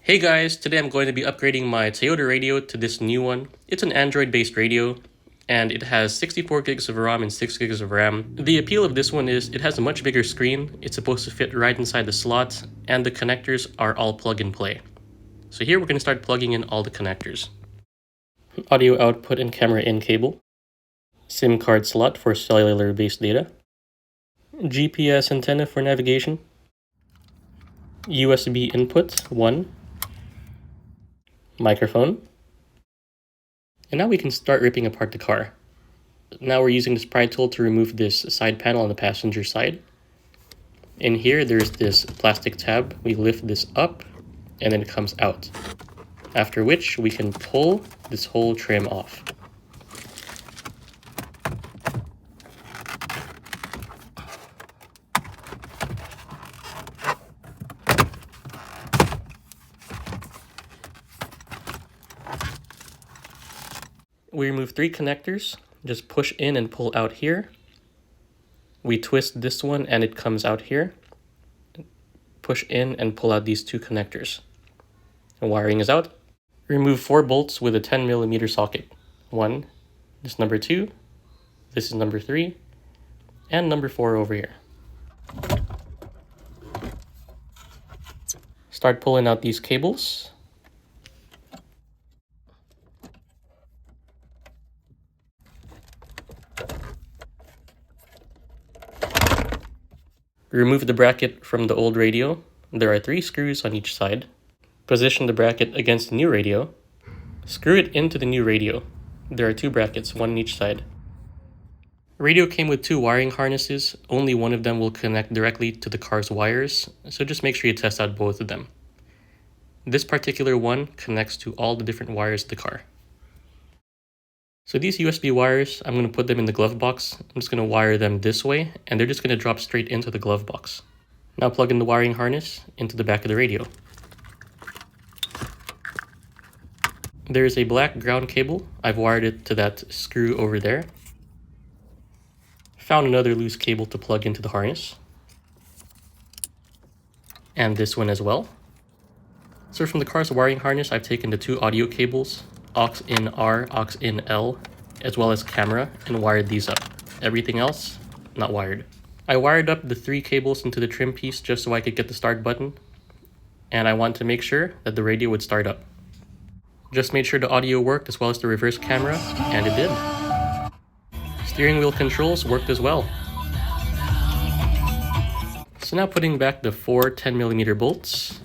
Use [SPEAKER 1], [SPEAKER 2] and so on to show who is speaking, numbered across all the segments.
[SPEAKER 1] Hey guys, today I'm going to be upgrading my Toyota radio to this new one. It's an Android-based radio, and it has 64 gigs of ROM and 6 gigs of RAM. The appeal of this one is it has a much bigger screen, it's supposed to fit right inside the slot, and the connectors are all plug and play. So here we're going to start plugging in all the connectors. Audio output and camera in cable. SIM card slot for cellular-based data. GPS antenna for navigation. USB input 1. Microphone. And now we can start ripping apart the car. Now we're using this pry tool to remove this side panel on the passenger side. In here there's this plastic tab. We lift this up and then it comes out. After which we can pull this whole trim off. We remove 3 connectors, just push in and pull out here. We twist this one and it comes out here. Push in and pull out these 2 connectors. The wiring is out. Remove 4 bolts with a 10mm socket. 1, this is number 2, this is number 3, and number 4 over here. Start pulling out these cables. Remove the bracket from the old radio. There are 3 screws on each side. Position the bracket against the new radio. Screw it into the new radio. There are 2 brackets, 1 on each side. Radio came with 2 wiring harnesses. Only one of them will connect directly to the car's wires, so just make sure you test out both of them. This particular one connects to all the different wires of the car. So these USB wires, I'm going to put them in the glove box. I'm just going to wire them this way, and they're just going to drop straight into the glove box. Now plug in the wiring harness into the back of the radio. There is a black ground cable. I've wired it to that screw over there. Found another loose cable to plug into the harness. And this one as well. So from the car's wiring harness, I've taken the 2 audio cables, aux in R, aux in L, as well as camera, and wired these up. Everything else, not wired. I wired up the 3 cables into the trim piece just so I could get the start button, and I want to make sure that the radio would start up. Just made sure the audio worked as well as the reverse camera, and it did. Steering wheel controls worked as well. So now putting back the 4 10mm bolts.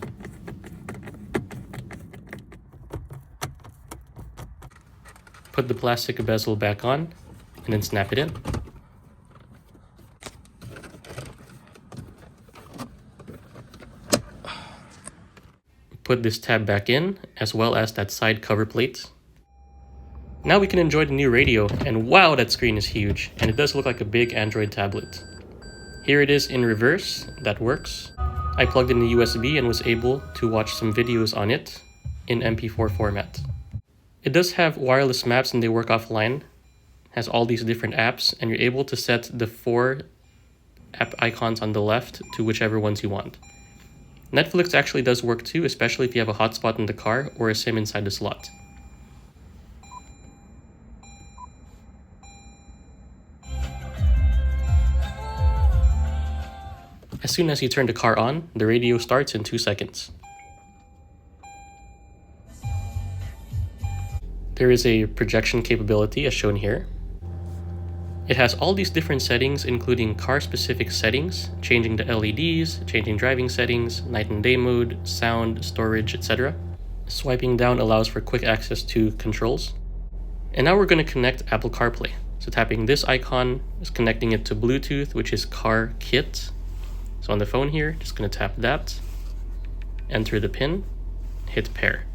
[SPEAKER 1] Put the plastic bezel back on, and then snap it in. Put this tab back in, as well as that side cover plate. Now we can enjoy the new radio, and wow, that screen is huge, and it does look like a big Android tablet. Here it is in reverse, that works. I plugged in the USB and was able to watch some videos on it in MP4 format. It does have wireless maps and they work offline. Has all these different apps, and you're able to set the 4 app icons on the left to whichever ones you want. Netflix actually does work too, especially if you have a hotspot in the car or a SIM inside the slot. As soon as you turn the car on, the radio starts in 2 seconds. There is a projection capability as shown here. It has all these different settings, including car-specific settings, changing the LEDs, changing driving settings, night and day mode, sound, storage, etc. Swiping down allows for quick access to controls. And now we're going to connect Apple CarPlay. So tapping this icon is connecting it to Bluetooth, which is Car Kit. So on the phone here, just going to tap that, enter the pin, hit pair.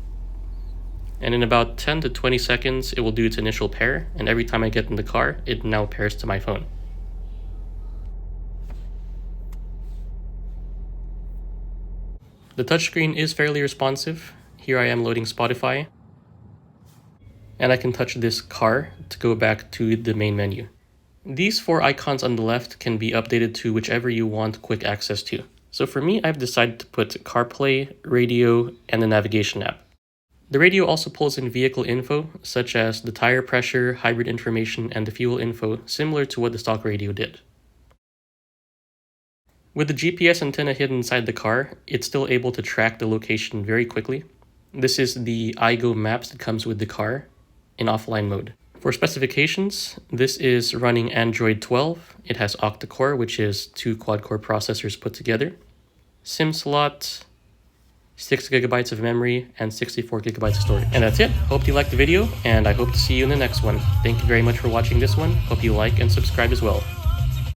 [SPEAKER 1] And in about 10 to 20 seconds, it will do its initial pair, and every time I get in the car, it now pairs to my phone. The touchscreen is fairly responsive. Here I am loading Spotify. And I can touch this car to go back to the main menu. These 4 icons on the left can be updated to whichever you want quick access to. So for me, I've decided to put CarPlay, radio, and the navigation app. The radio also pulls in vehicle info, such as the tire pressure, hybrid information, and the fuel info, similar to what the stock radio did. With the GPS antenna hidden inside the car, it's still able to track the location very quickly. This is the iGo maps that comes with the car in offline mode. For specifications, this is running Android 12. It has octa-core, which is 2 quad-core processors put together. SIM slot, 6 GB of memory, and 64 GB of storage. And that's it. Hope you liked the video, and I hope to see you in the next one. Thank you very much for watching this one. Hope you like and subscribe as well.